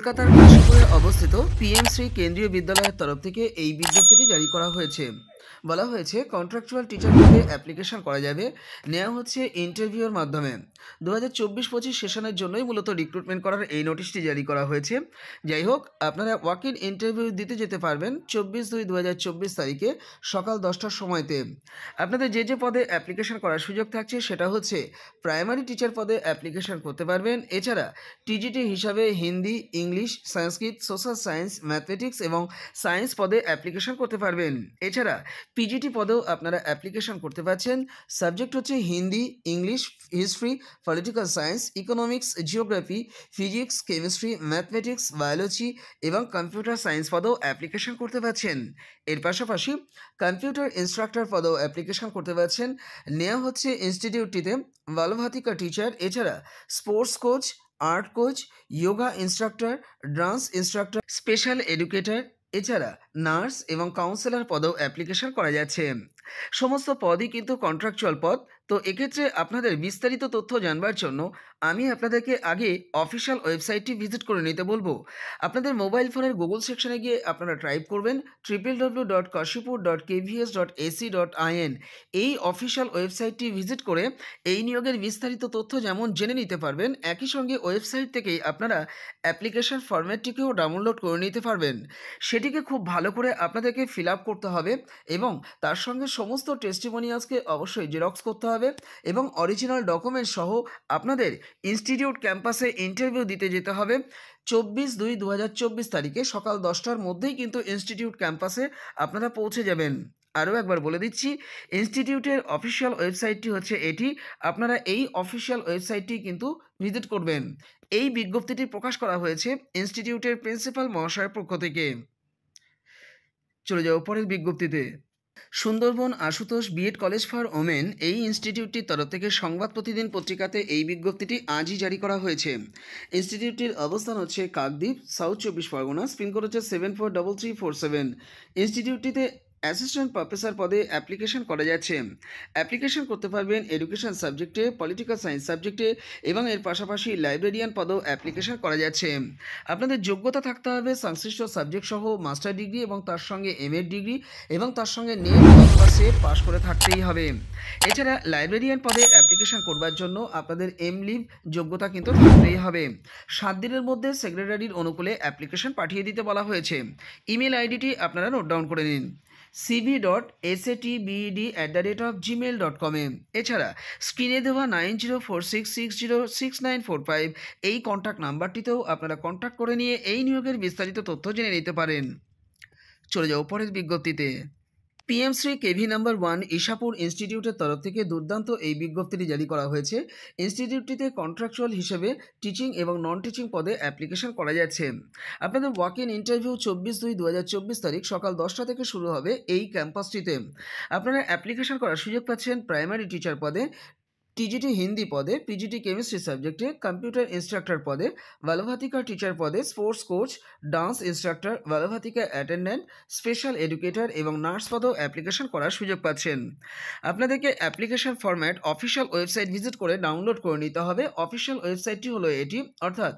কলকাতার কাশীপুরে অবস্থিত পিএমশ্রী কেন্দ্রীয় বিদ্যালয়ের তরফ থেকে এই বিজ্ঞপ্তিটি জারি করা হয়েছে। বলা হয়েছে কন্ট্রাকচুয়াল টিচার পদে অ্যাপ্লিকেশন করা যাবে, নেওয়া হচ্ছে ইন্টারভিউর মাধ্যমে। 2024-25 সেশনের জন্যই মূলত রিক্রুটমেন্ট করার এই নোটিশটি জারি করা হয়েছে। যাই হোক, আপনারা ওয়াক ইন ইন্টারভিউ দিতে যেতে পারবেন 24/2/2024 তারিখে সকাল 10টার সময়তে। আপনাদের যে পদে অ্যাপ্লিকেশন করার সুযোগ থাকছে সেটা হচ্ছে প্রাইমারি টিচার পদে অ্যাপ্লিকেশন করতে পারবেন। এছাড়া টিজিটি হিসাবে হিন্দি, ইংলিশ, সংস্কৃত, সোশ্যাল সায়েন্স, ম্যাথমেটিক্স এবং সায়েন্স পদে অ্যাপ্লিকেশন করতে পারবেন। এছাড়া পিজিটি পদেও আপনারা অ্যাপ্লিকেশন করতে পারছেন। সাবজেক্ট হচ্ছে Hindi, English, history, political science, economics, geography, physics, chemistry, mathematics, biology এবং কম্পিউটার সায়েন্স পদেও অ্যাপ্লিকেশন করতে পারছেন। এর পাশাপাশি কম্পিউটার ইনস্ট্রাক্টর পদেও অ্যাপ্লিকেশন করতে পারছেন। নেওয়া হচ্ছে ইনস্টিটিউটটিতে বালভাতিকা টিচার, এছাড়া sports coach, art coach, yoga instructor, dance instructor, special educator, এছাড়া নার্স এবং কাউন্সিলর পদেও অ্যাপ্লিকেশন করা যাচ্ছে। সমস্ত পদই কিন্তু কন্ট্রাকচুয়াল পদ। তো এক্ষেত্রে আপনাদের বিস্তারিত তথ্য জানবার জন্য আমি আপনাদেরকে আগে অফিসিয়াল ওয়েবসাইটটি ভিজিট করে নিতে বলবো। আপনাদের মোবাইল ফোনের গুগল সেকশনে গিয়ে আপনারা টাইপ করবেন www.kashipur.kvs.ac.in। এই অফিসিয়াল ওয়েবসাইটটি ভিজিট করে এই নিয়োগের বিস্তারিত তথ্য যেমন জেনে নিতে পারবেন, একই সঙ্গে ওয়েবসাইট থেকেই আপনারা অ্যাপ্লিকেশন ফরম্যাটটিকেও ডাউনলোড করে নিতে পারবেন। সেটিকে খুব ভালো করে আপনাদেরকে ফিল আপ করতে হবে এবং তার সঙ্গে সমস্ত টেস্টিমোনিয়ালসকে অবশ্যই জেরক্স করতে হবে এবং অরিজিনাল ডকুমেন্ট সহ আপনাদের ইনস্টিটিউট ক্যাম্পাসে ইন্টারভিউ দিতে যেতে হবে 24/2/2024 তারিখে সকাল 10টার মধ্যেই কিন্তু ইনস্টিটিউট ক্যাম্পাসে আপনারা পৌঁছে যাবেন। আরও একবার বলে দিচ্ছি, ইনস্টিটিউটের অফিসিয়াল ওয়েবসাইটটি হচ্ছে এটি। আপনারা এই অফিসিয়াল ওয়েবসাইটটি কিন্তু ভিজিট করবেন। এই বিজ্ঞপ্তিটি প্রকাশ করা হয়েছে ইনস্টিটিউটের প্রিন্সিপাল মহাশয়ের পক্ষ থেকে। চলে যাও পরের বিজ্ঞপ্তিতে। Sundarban Ashutosh B Ed college for women এই ইনস্টিটিউটটির তরফ থেকে সংবাদ প্রতিদিন পত্রিকাতে এই বিজ্ঞপ্তিটি আজই জারি করা হয়েছে। ইনস্টিটিউটটির অবস্থান হচ্ছে কাকদ্বীপ, সাউথ 24 পরগনা। পিনকোড হচ্ছে 743347। ইনস্টিটিউটটিতে অ্যাসিস্ট্যান্ট প্রফেসর পদে অ্যাপ্লিকেশন করা যাচ্ছে। অ্যাপ্লিকেশন করতে পারবেন এডুকেশন সাবজেক্টে, পলিটিক্যাল সায়েন্স সাবজেক্টে এবং এর পাশাপাশি লাইব্রেরিয়ান পদেও অ্যাপ্লিকেশন করা যাচ্ছে। আপনাদের যোগ্যতা থাকতে হবে সংশ্লিষ্ট সাবজেক্ট সহ মাস্টার ডিগ্রি এবং তার সঙ্গে এমএ ডিগ্রি এবং তার সঙ্গে নেট অথবা সেট পাস করে থাকতেই হবে। এছাড়া লাইব্রেরিয়ান পদে অ্যাপ্লিকেশন করবার জন্য আপনাদের এমলিভ যোগ্যতা কিন্তু থাকতেই হবে। 7 দিনের মধ্যে সেক্রেটারির অনুকূলে অ্যাপ্লিকেশন পাঠিয়ে দিতে বলা হয়েছে। ইমেল আইডিটি আপনারা নোট ডাউন করে নিন, cv.satbed@gmail.com। এছাড়া স্ক্রিনে দেওয়া 9046606945 এই কন্ট্যাক্ট নাম্বারটিতেও আপনারা কন্ট্যাক্ট করে নিয়ে এই নিয়োগের বিস্তারিত তথ্য জেনে নিতে পারেন। চলে যাও পরের বিজ্ঞপ্তিতে। পিএমশ্রী কেভি নাম্বার 1 ইশাপুর ইনস্টিটিউটের তরফ থেকে দুর্দান্ত এই বিজ্ঞপ্তিটি জারি করা হয়েছে। ইনস্টিটিউটটিতে কন্ট্রাকচুয়াল হিসেবে টিচিং এবং নন টিচিং পদে অ্যাপ্লিকেশন করা যাচ্ছে। আপনাদের ওয়াক ইন ইন্টারভিউ 24/2/2024 তারিখ সকাল 10টা থেকে শুরু হবে এই ক্যাম্পাসটিতে। আপনারা অ্যাপ্লিকেশন করার সুযোগ পাচ্ছেন প্রাইমারি টিচার পদে, টিজিটি হিন্দি পদে, পিজিটি কেমিস্ট্রি সাবজেক্টে, কম্পিউটার ইনস্ট্রাক্টর পদে, বালভাতিকা টিচার পদে, sports coach, dance instructor, Balvatika attendant, special educator এবং নার্স পদেও অ্যাপ্লিকেশন করার সুযোগ পাচ্ছেন। আপনাদেরকে application format official website visit করে ডাউনলোড করে নিতে হবে। অফিসিয়াল ওয়েবসাইটটি হলো এটি, অর্থাৎ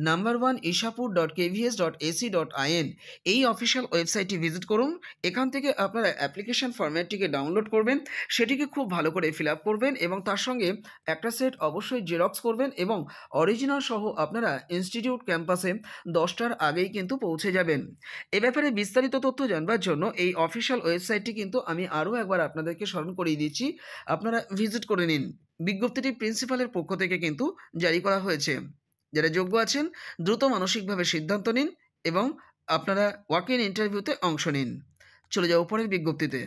number1ishapur.kvs.ac.in। এই অফিসিয়াল ওয়েবসাইটটি ভিজিট করুন। এখান থেকে আপনারা অ্যাপ্লিকেশন ফরম্যাটটিকে ডাউনলোড করবেন, সেটিকে খুব ভালো করে ফিল আপ করবেন এবং তার সঙ্গে একটা সেট অবশ্যই জেরক্স করবেন এবং অরিজিনাল সহ আপনারা ইনস্টিটিউট ক্যাম্পাসে 10টার আগেই কিন্তু পৌঁছে যাবেন। এ ব্যাপারে বিস্তারিত তথ্য জানবার জন্য এই অফিসিয়াল ওয়েবসাইটটি কিন্তু আমি আরও একবার আপনাদেরকে স্মরণ করিয়ে দিচ্ছি, আপনারা ভিজিট করে নিন। বিজ্ঞপ্তিটি প্রিন্সিপালের পক্ষ থেকে কিন্তু জারি করা হয়েছে। যারা যোগ্য আছেন দ্রুত মানসিকভাবে সিদ্ধান্ত নিন এবং আপনারা ওয়াক ইন ইন্টারভিউতে অংশ নিন। চলে যাও পরের বিজ্ঞপ্তিতে।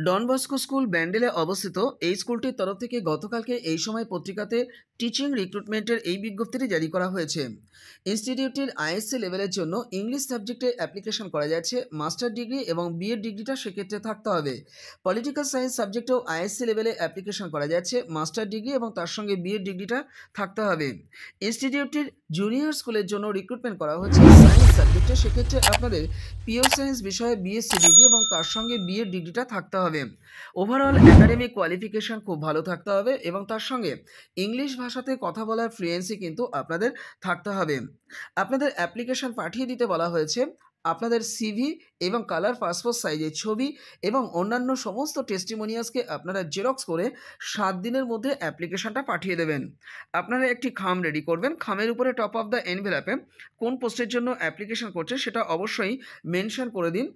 ডন বস্কো স্কুল ব্যান্ডেলে অবস্থিত এই স্কুলটির তরফ থেকে গতকালকে এই সময় পত্রিকাতে টিচিং রিক্রুটমেন্টের এই বিজ্ঞপ্তিটি জারি করা হয়েছে। ইনস্টিটিউটটির আইএসসি লেভেলের জন্য ইংলিশ সাবজেক্টে অ্যাপ্লিকেশন করা যাচ্ছে। মাস্টার ডিগ্রি এবং বিএড ডিগ্রিটা সেক্ষেত্রে থাকতে হবে। পলিটিক্যাল সায়েন্স সাবজেক্টেও আইএসসি লেভেলে অ্যাপ্লিকেশন করা যাচ্ছে। মাস্টার ডিগ্রি এবং তার সঙ্গে বিএড ডিগ্রিটা থাকতে হবে। ইনস্টিটিউটটির জুনিয়র স্কুলের জন্য রিক্রুটমেন্ট করা হচ্ছে সায়েন্স সাবজেক্টে। সেক্ষেত্রে আপনাদের পিওর সায়েন্স বিষয়ে বিএসসি ডিগ্রি এবং তার সঙ্গে বিএড ডিগ্রিটা থাকতে হবে। ওভারঅল একাডেমিক কোয়ালিফিকেশন খুব ভালো থাকতে হবে এবং তার সঙ্গে ইংলিশ ভাষা ভাষাতে কথা বলার ফ্লুয়েন্সি কিন্তু আপনাদের থাকতে হবে। আপনাদের অ্যাপ্লিকেশন পাঠিয়ে দিতে বলা হয়েছে। আপনাদের সিভি এবং কালার পাসপোর্ট সাইজের ছবি এবং অন্যান্য সমস্ত টেস্টিমোনিয়ালসকে আপনারা জেরক্স করে 7 দিনের মধ্যে অ্যাপ্লিকেশনটা পাঠিয়ে দেবেন। আপনারা একটি খাম রেডি করবেন। খামের উপরে টপ অফ দ্য এনভেলপে কোন পোস্টের জন্য অ্যাপ্লিকেশন করছে সেটা অবশ্যই মেনশন করে দিন।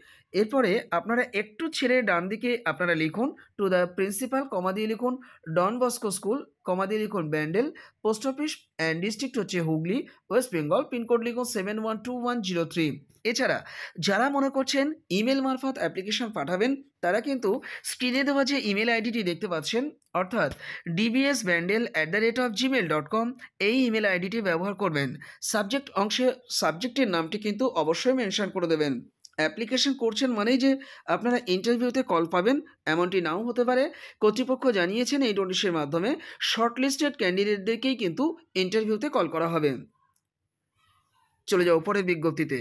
এরপরে আপনারা একটু ছেড়ে ডান দিকে আপনারা লিখুন টু দ্য প্রিন্সিপাল, কমা দিয়ে লিখুন ডন বস্কো স্কুল, কমা দিয়ে লিখুন Bandel, post office and district হচ্ছে হুগলি, ওয়েস্ট বেঙ্গল, পিনকোড লিখুন 712103। এছাড়া যারা মনে করছেন ইমেল মারফত অ্যাপ্লিকেশন পাঠাবেন, তারা কিন্তু স্ক্রিনে দেওয়া যে ইমেল আইডিটি দেখতে পাচ্ছেন, অর্থাৎ dbsbandel@gmail.com, এই ইমেল আইডিটি ব্যবহার করবেন। সাবজেক্ট অংশে সাবজেক্টের নামটি কিন্তু অবশ্যই মেনশন করে দেবেন। অ্যাপ্লিকেশন করছেন মানেই যে আপনারা ইন্টারভিউতে কল পাবেন এমনটি নাও হতে পারে। কর্তৃপক্ষ জানিয়েছেন এই নোটিশের মাধ্যমে শর্টলিস্টেড ক্যান্ডিডেটদেরকেই কিন্তু ইন্টারভিউতে কল করা হবে। চলে যাও পরের বিজ্ঞপ্তিতে।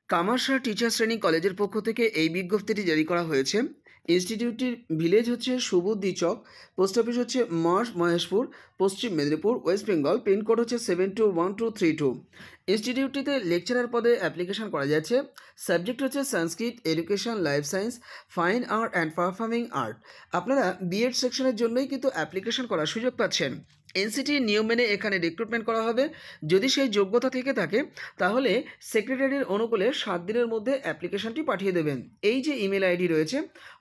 কামারশা টিচার্স ট্রেনিং কলেজের পক্ষ থেকে এই বিজ্ঞপ্তিটি জারি করা হয়েছে। ইনস্টিটিউটটির ভিলেজ হচ্ছে সুবুদ্ধি চক, পোস্ট অফিস হচ্ছে মহেশপুর, পশ্চিম মেদিনীপুর, ওয়েস্ট বেঙ্গল, পিনকোড হচ্ছে 721232। ইনস্টিটিউটটিতে লেকচারার পদে অ্যাপ্লিকেশন করা যাচ্ছে। সাবজেক্ট হচ্ছে Sanskrit, education, life science, fine art and performing art. আপনারা বিএড সেকশনের জন্যই কিন্তু অ্যাপ্লিকেশন করার সুযোগ পাচ্ছেন। এনসিটির নিয়ম মেনে এখানে রিক্রুটমেন্ট করা হবে। যদি সেই যোগ্যতা থেকে থাকে তাহলে সেক্রেটারির অনুকূলে 7 দিনের মধ্যে অ্যাপ্লিকেশনটি পাঠিয়ে দেবেন। এই যে ইমেল আইডি রয়েছে,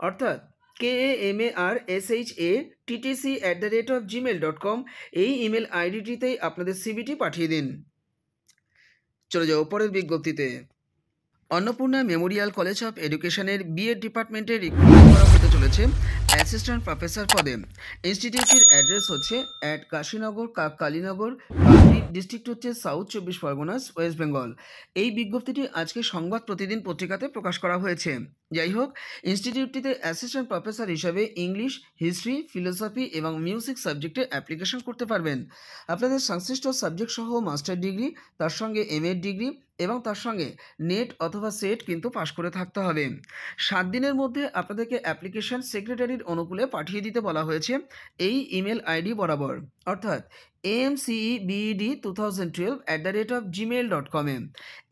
অর্থাৎ KAMARSHATTC@gmail.com, এই ইমেল আইডিটিতেই আপনাদের সিভিটি পাঠিয়ে দিন। চলে যাও পরের বিজ্ঞপ্তিতে। অন্নপূর্ণা মেমোরিয়াল কলেজ অফ এডুকেশনের বিএড ডিপার্টমেন্টে রিক্রুটমেন্ট করা হতে চলেছে অ্যাসিস্ট্যান্ট প্রফেসর পদে। ইনস্টিটিউটের অ্যাড্রেস হচ্ছে কাশীনগর, কালীনগর, ডিস্ট্রিক্ট হচ্ছে সাউথ 24 পরগনাস, ওয়েস্ট বেঙ্গল। এই বিজ্ঞপ্তিটি আজকে সংবাদ প্রতিদিন পত্রিকাতে প্রকাশ করা হয়েছে। যাই হোক, ইনস্টিটিউটটিতে অ্যাসিস্ট্যান্ট প্রফেসর হিসাবে ইংলিশ, হিস্ট্রি, ফিলোসফি এবং মিউজিক সাবজেক্টে অ্যাপ্লিকেশন করতে পারবেন। আপনাদের সংশ্লিষ্ট সাবজেক্ট সহ মাস্টার ডিগ্রি, তার সঙ্গে এমএ ডিগ্রি এবং তার সঙ্গে নেট অথবা সেট কিন্তু পাশ করে থাকতে হবে। 7 দিনের মধ্যে আপনাদেরকে অ্যাপ্লিকেশন সেক্রেটারির অনুকূলে পাঠিয়ে দিতে বলা হয়েছে এই ইমেল আইডি বরাবর, অর্থাৎ amcebed2012@gmail.com-এ।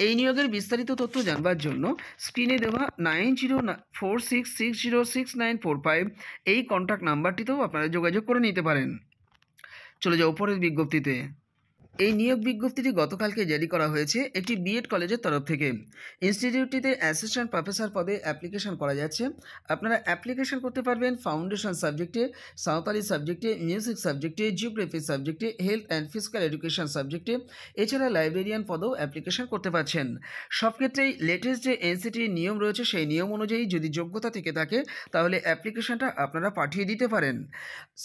এই নিয়োগের বিস্তারিত তথ্য জানবার জন্য স্ক্রিনে দেওয়া 9046606945 এই কন্ট্যাক্ট নাম্বারটিতেও আপনারা যোগাযোগ করে নিতে পারেন। চলে যাও পরের বিজ্ঞপ্তিতে। এই নিয়োগ বিজ্ঞপ্তিটি গতকালকে জারি করা হয়েছে একটি বিএড কলেজের তরফ থেকে। ইনস্টিটিউটটিতে অ্যাসিস্ট্যান্ট প্রফেসর পদে অ্যাপ্লিকেশন করা যাচ্ছে। আপনারা অ্যাপ্লিকেশন করতে পারবেন ফাউন্ডেশন সাবজেক্টে, সাঁওতালি সাবজেক্টে, মিউজিক সাবজেক্টে, জিওগ্রাফি সাবজেক্টে, হেলথ অ্যান্ড ফিজিক্যাল এডুকেশন সাবজেক্টে। এছাড়া লাইব্রেরিয়ান পদেও অ্যাপ্লিকেশন করতে পারছেন। সব ক্ষেত্রেই লেটেস্ট যে এনসিটির নিয়ম রয়েছে সেই নিয়ম অনুযায়ী যদি যোগ্যতা থেকে থাকে তাহলে অ্যাপ্লিকেশনটা আপনারা পাঠিয়ে দিতে পারেন।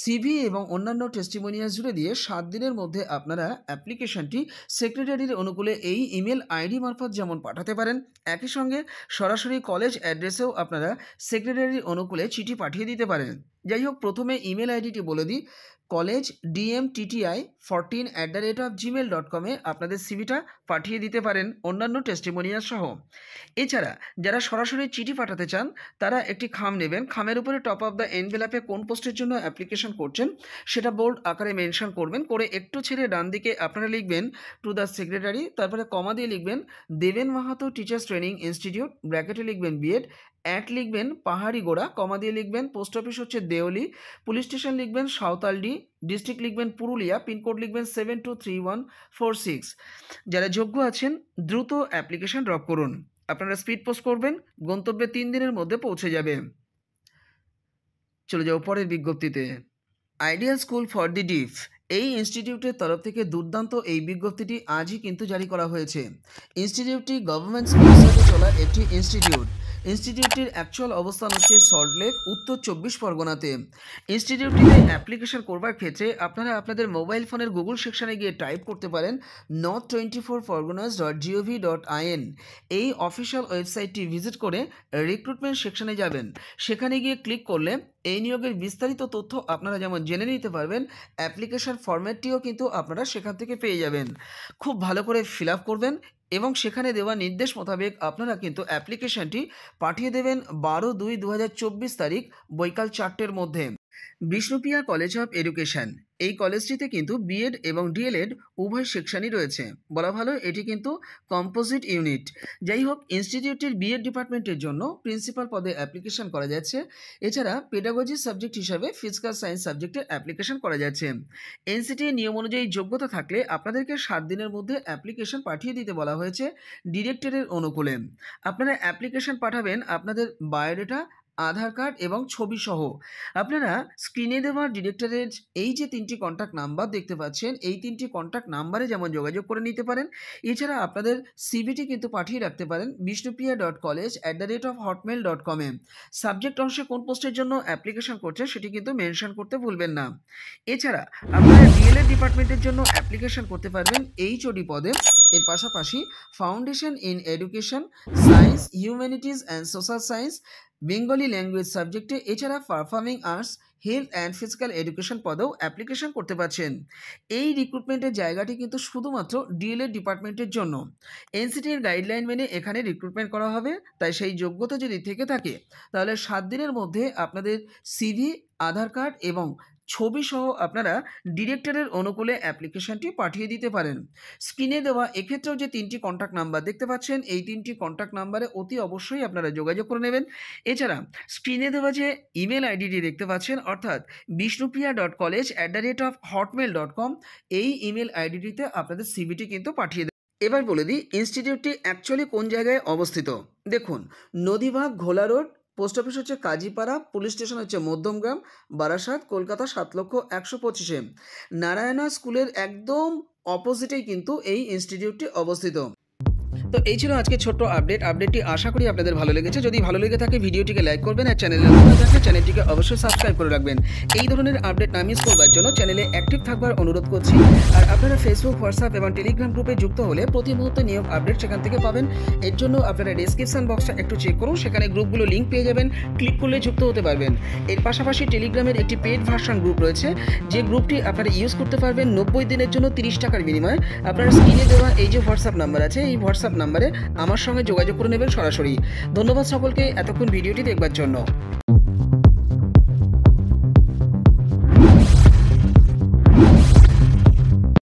সিভি এবং অন্যান্য টেস্টিমোনিয়াল জুড়ে দিয়ে 7 দিনের মধ্যে আপনারা অ্যাপ্লিকেশনটি সেক্রেটারির অনুকূলে এই ইমেল আইডি মারফত যেমন পাঠাতে পারেন, একই সঙ্গে সরাসরি কলেজ অ্যাড্রেসেও আপনারা সেক্রেটারির অনুকূলে চিঠি পাঠিয়ে দিতে পারেন। যাই হোক, প্রথমে ইমেল আইডিটি বলে দিই, কলেজ dmtti14@gmail.com-এ আপনাদের সিভিটা পাঠিয়ে দিতে পারেন অন্যান্য টেস্টিমোনিয়াল সহ। এছাড়া যারা সরাসরি চিঠি পাঠাতে চান তারা একটি খাম নেবেন। খামের উপরে টপ অফ দ্য এনভেলপে কোন পোস্টের জন্য অ্যাপ্লিকেশন করছেন সেটা বোল্ড আকারে মেনশন করবেন, করে একটু ছেড়ে ডান দিকে আপনারা লিখবেন টু দ্য সেক্রেটারি, তারপরে কমা দিয়ে লিখবেন দেবেন মাহাতো টিচার্স ট্রেনিং ইনস্টিটিউট, ব্র্যাকেটে লিখবেন বিএড, লিখবেন পাহাড়ি গোড়া, কমা দিয়ে লিখবেন পোস্ট অফিস হচ্ছে দেওলি, পুলিশ স্টেশন লিখবেন সাঁওতালডি, ডিস্ট্রিক্ট লিখবেন পুরুলিয়া, পিনকোড লিখবেন 723146। যারা যোগ্য আছেন দ্রুত অ্যাপ্লিকেশন ড্রপ করুন। আপনারা স্পিড পোস্ট করবেন, গন্তব্যে 3 দিনের মধ্যে পৌঁছে যাবে। চলে যাও পরের বিজ্ঞপ্তিতে। আইডিয়াল স্কুল ফর দি ডিফ, এই ইনস্টিটিউটের তরফ থেকে দুর্দান্ত এই বিজ্ঞপ্তিটি আজই কিন্তু জারি করা হয়েছে। ইনস্টিটিউটটি গভর্নমেন্ট স্পন্সরে চলা একটি ইনস্টিটিউট। ইনস্টিটিউটটির অ্যাকচুয়াল অবস্থান হচ্ছে সল্টলেক, উত্তর 24 পরগনাতে। ইনস্টিটিউটটিতে অ্যাপ্লিকেশন করবার ক্ষেত্রে আপনারা আপনাদের মোবাইল ফোনের গুগল সেকশনে গিয়ে টাইপ করতে পারেন north24parganas.gov.in। এই অফিসিয়াল ওয়েবসাইটটি ভিজিট করে রিক্রুটমেন্ট সেকশনে যাবেন। সেখানে গিয়ে ক্লিক করলে এই নিয়োগের বিস্তারিত তথ্য আপনারা যেমন জেনে নিতে পারবেন, অ্যাপ্লিকেশন ফরম্যাটটিও কিন্তু আপনারা সেখান থেকে পেয়ে যাবেন। খুব ভালো করে ফিল আপ করবেন এবং সেখানে দেওয়া নির্দেশ মোতাবেক আপনারা কিন্তু অ্যাপ্লিকেশনটি পাঠিয়ে দেবেন 12/2/2024 তারিখ বৈকাল 4টের মধ্যে। বিষ্ণুপ্রিয়া কলেজ অফ এডুকেশন, এই কলেজটিতে কিন্তু বিএড এবং ডিএলএড উভয় সেকশনই রয়েছে। বলা ভালো এটি কিন্তু কম্পোজিট ইউনিট। যাই হোক, ইনস্টিটিউটটির বিএড ডিপার্টমেন্টের জন্য প্রিন্সিপাল পদে অ্যাপ্লিকেশন করা যাচ্ছে। এছাড়া পেডাগজি সাবজেক্ট হিসাবে ফিজিক্যাল সায়েন্স সাবজেক্টে অ্যাপ্লিকেশন করা যাচ্ছে। এনসিটির নিয়ম অনুযায়ী যোগ্যতা থাকলে আপনাদেরকে 7 দিনের মধ্যে অ্যাপ্লিকেশন পাঠিয়ে দিতে বলা হয়েছে ডিরেক্টরের অনুকূলে। আপনারা অ্যাপ্লিকেশন পাঠাবেন আপনাদের বায়োডাটা, আধার কার্ড এবং ছবি সহ। আপনারা স্ক্রিনে দেওয়া ডিরেক্টরের এই যে 3টি কন্ট্যাক্ট নাম্বার দেখতে পাচ্ছেন, এই 3টি কন্ট্যাক্ট নাম্বারে যেমন যোগাযোগ করে নিতে পারেন। এছাড়া আপনাদের সিভিটি কিন্তু পাঠিয়ে রাখতে পারেন bishnupriya.college@hotmail.com এ। সাবজেক্ট অংশে কোন পোস্টের জন্য অ্যাপ্লিকেশন করছেন সেটি কিন্তু মেনশন করতে ভুলবেন না। এছাড়া আপনারা ডিএলএড ডিপার্টমেন্টের জন্য অ্যাপ্লিকেশন করতে পারবেন এইচওডি পদে। এর পাশাপাশি foundation in education, science, humanities and social science, Bengali language সাবজেক্টে, এছাড়া performing arts, health and physical education পদেও অ্যাপ্লিকেশন করতে পারছেন। এই রিক্রুটমেন্টের জায়গাটি কিন্তু শুধুমাত্র ডিএলএড ডিপার্টমেন্টের জন্য। এনসিটির গাইডলাইন মেনে এখানে রিক্রুটমেন্ট করা হবে। তাই সেই যোগ্যতা যদি থেকে থাকে তাহলে 7 দিনের মধ্যে আপনাদের সিভি, আধার কার্ড এবং ছবি সহ আপনারা ডিরেক্টরের অনুকূলে অ্যাপ্লিকেশনটি পাঠিয়ে দিতে পারেন। স্ক্রিনে দেওয়া এক্ষেত্রেও যে 3টি কন্ট্যাক্ট নাম্বার দেখতে পাচ্ছেন, এই 3টি কন্ট্যাক্ট নাম্বারে অতি অবশ্যই আপনারা যোগাযোগ করে নেবেন। এছাড়া স্ক্রিনে দেওয়া যে ইমেল আইডিটি দেখতে পাচ্ছেন, অর্থাৎ bishnupriya.college@hotmail.com, এই ইমেল আইডিটিতে আপনাদের সিভিটি কিন্তু পাঠিয়ে দেবেন। এবার বলে দিই ইনস্টিটিউটটি অ্যাকচুয়ালি কোন জায়গায় অবস্থিত। দেখুন, নদীবাগ, ঘোলা রোড, পোস্ট অফিস হচ্ছে কাজীপাড়া, পুলিশ স্টেশন হচ্ছে মধ্যমগ্রাম, বারাসাত, কলকাতা 7,125,000। নারায়ণা স্কুলের একদম অপোজিটেই কিন্তু এই ইনস্টিটিউটটি অবস্থিত। তো এই ছিল আজকে ছোট্ট আপডেটটি আশা করি আপনাদের ভালো লেগেছে। যদি ভালো লেগে থাকে ভিডিওটিকে লাইক করবেন, আর চ্যানেলে নতুন থাকলে চ্যানেলটিকে অবশ্যই সাবস্ক্রাইব করে রাখবেন। এই ধরনের আপডেট না মিস করবার জন্য চ্যানেলে অ্যাক্টিভ থাকবার অনুরোধ করছি। আর আপনারা ফেসবুক, হোয়াটসঅ্যাপ এবং টেলিগ্রাম গ্রুপে যুক্ত হলে প্রতি মুহূর্তে নিয়োগ আপডেট সেখান থেকে পাবেন। এর জন্য আপনারা ডেসক্রিপশন বক্সটা একটু চেক করুন, সেখানে গ্রুপগুলো লিঙ্ক পেয়ে যাবেন, ক্লিক করলে যুক্ত হতে পারবেন। এর পাশাপাশি টেলিগ্রামের একটি পেড ভার্সন গ্রুপ রয়েছে, যে গ্রুপটি আপনারা ইউজ করতে পারবেন 90 দিনের জন্য 30 টাকার বিনিময়ে। আপনারা স্ক্রিনে দেওয়া এই যে হোয়াটসঅ্যাপ নাম্বার আছে, এই হোয়াটসঅ্যাপ নাম্বারে আমার সঙ্গে যোগাযোগ করে নেবেন সরাসরি। ধন্যবাদ সকলকে এতক্ষণ ভিডিওটি দেখবার জন্য।